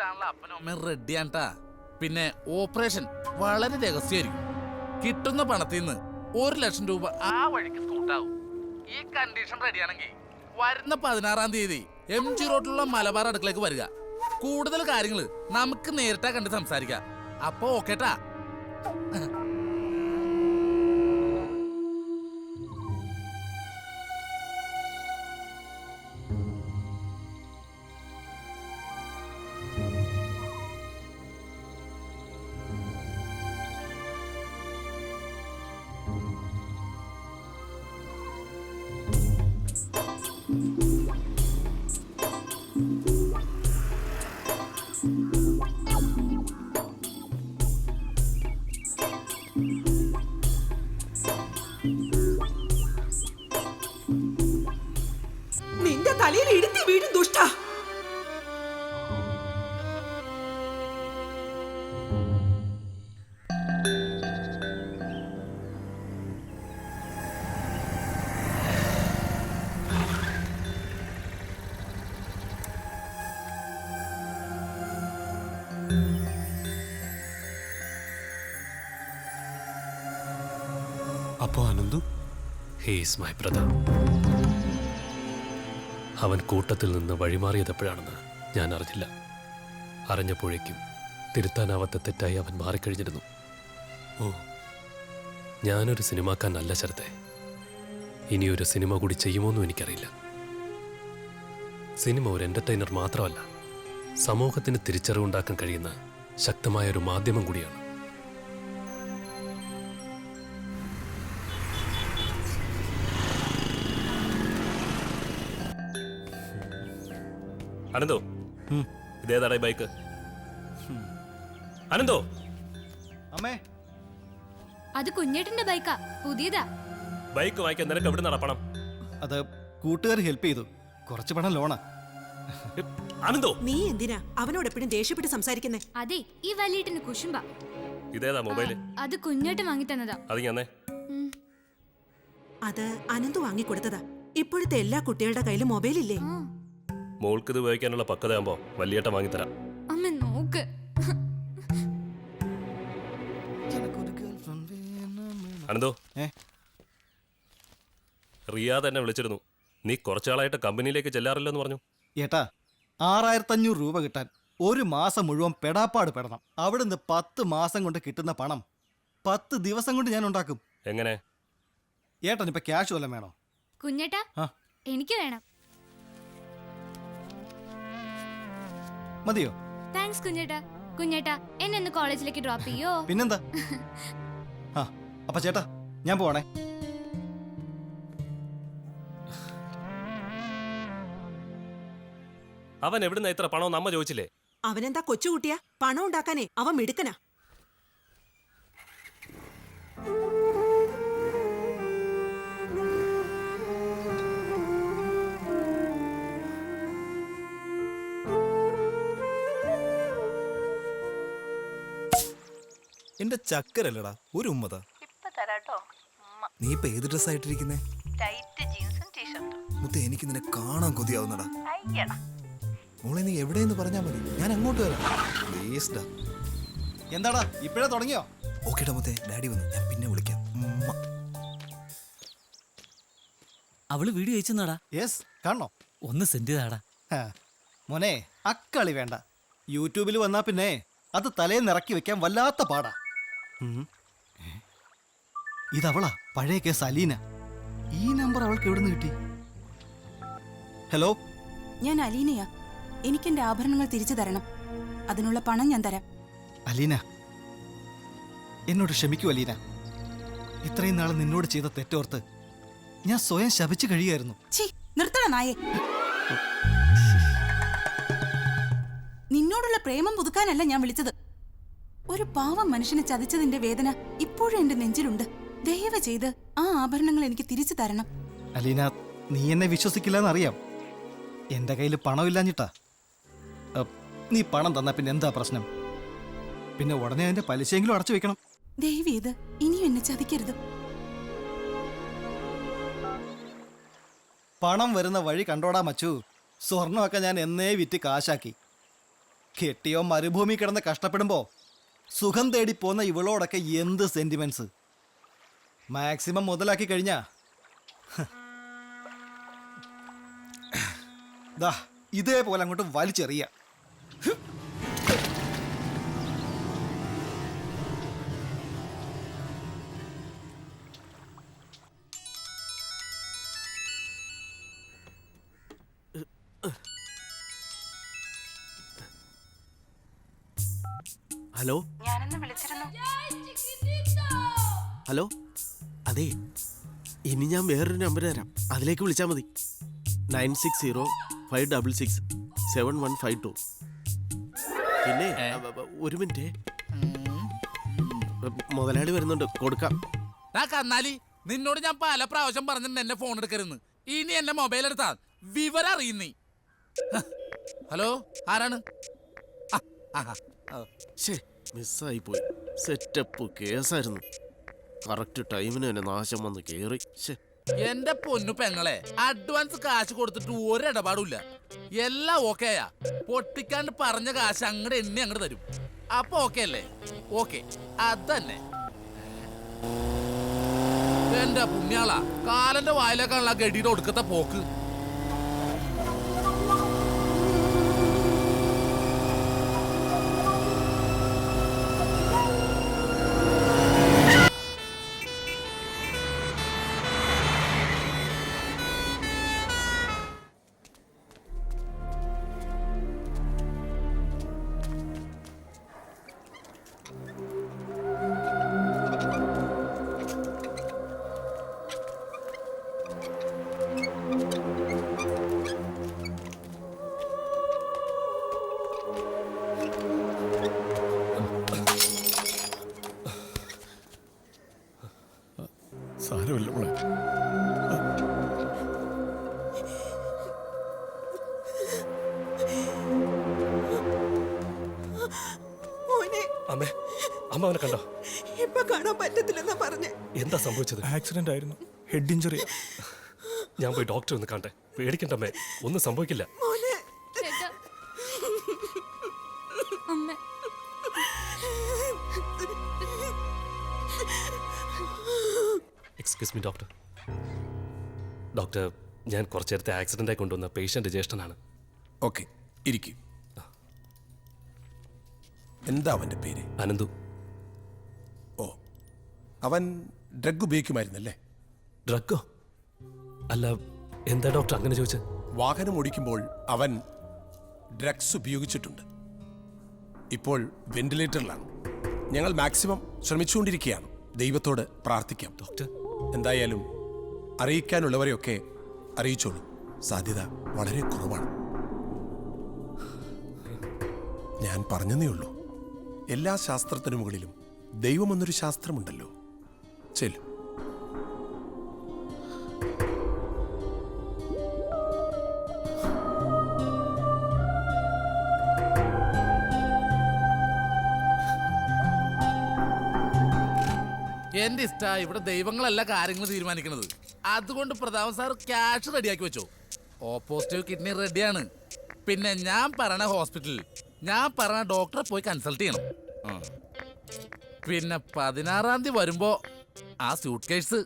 കിട്ടാനുള്ള അപ്പനും അമ്മയും റെഡിയാണ്ടാ. പിന്നെ ഓപ്പറേഷൻ വളരെ രഹസ്യമായിരിക്കും. കിട്ടുന്ന പണത്തിൽ നിന്ന് 1,00,000 രൂപ ആ വഴിക്ക് സ്കൂട്ടാവും. ഈ കണ്ടീഷൻ റെഡിയാണെങ്കിൽ വരുന്ന 16-ാം തീയതി MG റോഡിലുള്ള മലബാർ അടുക്കളേക്ക് വരിക. കൂടുതൽ കാര്യങ്ങൾ നമുക്ക് നേരിട്ടാ കണ്ട് സംസാരിക്കാം. അപ്പൊ ഓക്കേട്ടാ. നിന്റെ തലയിൽ ഇടുത്തി വീടും ദുഷ്ട. അപ്പോ Ananthu, he is my brother. അവൻ കൂട്ടത്തിൽ നിന്ന് വഴിമാറിയതെപ്പോഴാണെന്ന് ഞാൻ അറിഞ്ഞില്ല. അറിഞ്ഞപ്പോഴേക്കും തിരുത്താനാവാത്ത തെറ്റായി അവൻ മാറിക്കഴിഞ്ഞിരുന്നു. ഓ, ഞാനൊരു സിനിമാക്കാരനല്ല ശരത്തെ. ഇനിയൊരു സിനിമ കൂടി ചെയ്യുമോന്നും എനിക്കറിയില്ല. സിനിമ ഒരു എൻ്റർടൈനർ മാത്രമല്ല, സമൂഹത്തിന് തിരിച്ചറിവുണ്ടാക്കാൻ കഴിയുന്ന ശക്തമായൊരു മാധ്യമം കൂടിയാണ്. അനന്തോ, ഇതേതാടാ ബൈക്ക്? അനന്തോ. അമ്മേ, അത് കുഞ്ഞേട്ടന്റെ ബൈക്കാ, പുതിയതാ. ബൈക്ക് വാങ്ങിക്കാൻ നിനക്ക് എവിടെ നടപ്പണം? അത് കൂട്ടുകാർ ഹെൽപ്പ് ചെയ്തു. കുറച്ച് പണം ലോണാ. അനന്തോ, നീ എന്തിനാ അവനോട് എപ്പോഴും ദേഷ്യപ്പെട്ട് സംസാരിക്കുന്നേ? അതെ, ഈ വലിയേട്ടന് കുശുമ്പ. ഇതേതാ മൊബൈല്? അത് കുഞ്ഞേട്ടൻ വാങ്ങി തന്നതാ. അത് ഞാനേ. അത് അനന്തു വാങ്ങിക്കൊടുത്തതാ. ഇപ്പോഴത്തെ എല്ലാ കുട്ടികളുടെ കയ്യിലും മൊബൈൽ ഇല്ലേ? മോൾക്ക് ഇത് ഉപയോഗിക്കാനുള്ള പക്വതയാകുമ്പോ വലിയേട്ടൻ വാങ്ങിത്തരാം. അമ്മ നോക്ക്. അനന്തോ, റിയാദ് എന്നെ വിളിച്ചിരുന്നു. നീ കുറച്ചാളായിട്ട് കമ്പനിയിലേക്ക് ചെല്ലാറില്ലെന്ന് പറഞ്ഞു. ഏട്ടാ, 6500 രൂപ കിട്ടാൻ ഒരു മാസം മുഴുവൻ പെടാപ്പാട് പെടണം. അവിടുന്ന് 10 മാസം കൊണ്ട് കിട്ടുന്ന പണം 10 ദിവസം കൊണ്ട് ഞാൻ ഉണ്ടാക്കും. എങ്ങനെ? ഏട്ടൻ ഇപ്പൊ ക്യാഷ് വല്ലതും വേണോ? കുഞ്ഞേട്ടാ, എനിക്ക് വേണം. മതിയോ? താങ്ക്സ് കുഞ്ഞേട്ടാ. കുഞ്ഞേട്ടാ, എന്നെ ഒന്ന് കോളേജിലേക്ക് ഡ്രോപ്പ് ചെയ്യോ? പിന്നെന്താ. അപ്പൊ ചേട്ടാ, ഞാൻ പോണേ. അവൻ എവിടുന്ന ഇത്ര പണം നമ്മ ചോദിച്ചില്ലേ? അവനെന്താ കൊച്ചുകുട്ടിയാ? പണം ഉണ്ടാക്കാനേ അവൻ മിടുക്കനാ. എന്റെ ചക്കരല്ലടാ, ഒരു ഉമ്മത. നീ ഇപ്പൊ ഏത് ഡ്രസ് ആയിട്ടിരിക്കുന്നേ? മുത്തേ, എനിക്ക് നിന്നെ കാണാൻ കൊതിയാവുന്നടാ. മോളെ, നീ എവിടെയെന്ന് പറഞ്ഞാ മതി, ഞാൻ അങ്ങോട്ട് വരാം. പ്ലീസ്ഡാ. എന്താടാ ഇപ്പഴേ തുടങ്ങിയോ? ഓക്കേടാ മുത്തേ, ഡാഡി വന്നു, ഞാൻ പിന്നെ വിളിക്കാം. അവള് വീഡിയോ അയച്ചെന്നാടാ. യെസ്, കാണണോ? ഒന്ന് സെൻഡ് ചെയ്താടാ. മോനെ, അക്കളി വേണ്ട. യൂട്യൂബിൽ വന്നാ പിന്നെ അത് തലയിൽ നിറക്കി വെക്കാൻ വല്ലാത്ത പാടാ. ഇതവളാ, പഴയ കേസ് അലീന. ഈ നമ്പർ അവൾക്ക് എവിടെ നിന്ന് കിട്ടി? ഹലോ, ഞാൻ അലീനയാ. എനിക്കെന്റെ ആഭരണങ്ങൾ തിരിച്ചു തരണം. അതിനുള്ള പണം ഞാൻ തരാം. അലീന, എന്നോട് ക്ഷമിക്കൂ അലീന. ഇത്രയും നാൾ നിന്നോട് ചെയ്ത തെറ്റോർത്ത് ഞാൻ സ്വയം ശപിച്ചു കഴിയായിരുന്നു. നിർത്തണ നായേ. നിന്നോടുള്ള പ്രേമം പുതുക്കാനല്ല ഞാൻ വിളിച്ചത്. ഒരു പാവം മനുഷ്യനെ ചതിച്ചതിന്റെ വേദന ഇപ്പോഴും എന്റെ നെഞ്ചിലുണ്ട്. ദയവ് ചെയ്ത് ആ ആഭരണങ്ങൾ എനിക്ക് തിരിച്ചു തരണം. അലീന, നീ എന്നെ വിശ്വസിക്കില്ലെന്നറിയാം. എന്റെ കയ്യിൽ പണമില്ലാഞ്ഞിട്ടാ. നീ പണം തന്നാ പിന്നെ എന്താ പ്രശ്നം? പിന്നെ ഉടനെ അതിന്റെ പലിശയെങ്കിലും അടച്ചു വെക്കണം. ദയവ് ചെയ്ത് ഇനിയും എന്നെ ചതിക്കരുത്. പണം വരുന്ന വഴി കണ്ടോടാ മച്ചു. സ്വർണ്ണമൊക്കെ ഞാൻ എന്നേ വിറ്റ് കാശാക്കി. കെട്ടിയോ മരുഭൂമി കിടന്ന് കഷ്ടപ്പെടുമ്പോ സുഖം തേടി പോന്ന ഇവളോടൊക്കെ എന്ത് സെന്റിമെന്റ്സ്. മാക്സിമം മുതലാക്കി കഴിഞ്ഞാ ദാ ഇതേപോലെ അങ്ങോട്ട് വലിച്ചെറിയ. ഹലോ ഹലോ, അതെ, ഇനി ഞാൻ വേറൊരു നമ്പർ തരാം, അതിലേക്ക് വിളിച്ചാൽ മതി. 9605667152. പിന്നെ ഒരു മിനിറ്റ്, മുതലാളി വരുന്നുണ്ട്, കൊടുക്കാം. കന്നാലി, നിന്നോട് ഞാൻ പല പ്രാവശ്യം പറഞ്ഞിട്ടുണ്ട് എന്നെ ഫോൺ എടുക്കരുന്ന്. ഇനി എന്റെ മൊബൈൽ എടുത്താ വിവരം അറിയുന്നീ. ഹലോ, ആരാണ്? മിസ്സായി പോയി. സെറ്റപ്പ് കേസായിരുന്നു. കറക്റ്റ് ടൈമിന് തന്നെ നാശം വന്ന് കേറി. എന്റെ പൊന്നു പെങ്ങളെ, അഡ്വാൻസ് കാശ് കൊടുത്തിട്ട് ഒരിടപാടില്ല. എല്ലാം ഓക്കെയാ. പൊട്ടിക്കാണ്ട് പറഞ്ഞ കാശ് അങ്ങടെ എണ്ണി അങ്ങോട്ട് തരും. അപ്പൊ ഓക്കെ അല്ലേ? ഓക്കെ, അതന്നെ. എന്റെ പുണ്യാളാ, കാലന്റെ വായിലേക്കാണല്ലോ ഗഡിയുടെ ഒടുക്കത്തെ പോക്ക്. സാരമില്ല മോളെ. അമ്മേ, അമ്മ അവനെ കണ്ടോ? ഇപ്പൊ കാണാൻ പറ്റത്തില്ലെന്നാ പറഞ്ഞേ. എന്താ സംഭവിച്ചത്? ആക്സിഡന്റ് ആയിരുന്നു, ഹെഡ് ഇഞ്ചുറി. ഞാൻ പോയി ഡോക്ടറെ ഒന്ന് കാണട്ടെ. പേടിക്കണ്ടമ്മേ, ഒന്നും സംഭവിക്കില്ല. ചേട്ടാ, അമ്മ, എക്സ്ക്യൂസ് മീ ഡോക്ടർ. ഡോക്ടർ, ഞാൻ കുറച്ചു നേരത്തെ ആക്സിഡൻ്റായി കൊണ്ടുവന്ന പേഷ്യൻ്റ് ജ്യേഷ്ഠനാണ്. ഓക്കെ, ഇരിക്കും. എന്താ അവൻ്റെ പേര്? അനന്തു. ഓ, അവൻ ഡ്രഗ് ഉപയോഗിക്കുമായിരുന്നല്ലേ? ഡ്രഗോ? അല്ല, എന്താ ഡോക്ടർ അങ്ങനെ ചോദിച്ചത്? വാഹനം ഓടിക്കുമ്പോൾ അവൻ ഡ്രഗ്സ് ഉപയോഗിച്ചിട്ടുണ്ട്. ഇപ്പോൾ വെന്റിലേറ്ററിലാണ്. ഞങ്ങൾ മാക്സിമം ശ്രമിച്ചുകൊണ്ടിരിക്കുകയാണ്. ദൈവത്തോട് പ്രാർത്ഥിക്കാം. ഡോക്ടർ, എന്തായാലും അറിയിക്കാനുള്ളവരെയൊക്കെ അറിയിച്ചോളൂ. സാധ്യത വളരെ കുറവാണ്. ഞാൻ പറഞ്ഞതേ ഉള്ളൂ. എല്ലാ ശാസ്ത്രത്തിനു മുകളിലും ദൈവമെന്നൊരു ശാസ്ത്രമുണ്ടല്ലോ. ചെല്ലു. എന്റെ ഇഷ്ട, ഇവിടെ ദൈവങ്ങളല്ല കാര്യങ്ങൾ തീരുമാനിക്കുന്നത്. അതുകൊണ്ട് പ്രതാപൻ സാർ ക്യാഷ് റെഡിയാക്കി വെച്ചോ. ഓപ്പോസിറ്റീവ് കിഡ്നി റെഡിയാണ്. പിന്നെ ഞാൻ പറഞ്ഞ ഹോസ്പിറ്റലിൽ ഞാൻ പറഞ്ഞ ഡോക്ടറെ പോയി കൺസൾട്ട് ചെയ്യണം. പിന്നെ 16-ാം തീയതി വരുമ്പോ ആ സ്യൂട്ട് കേസ്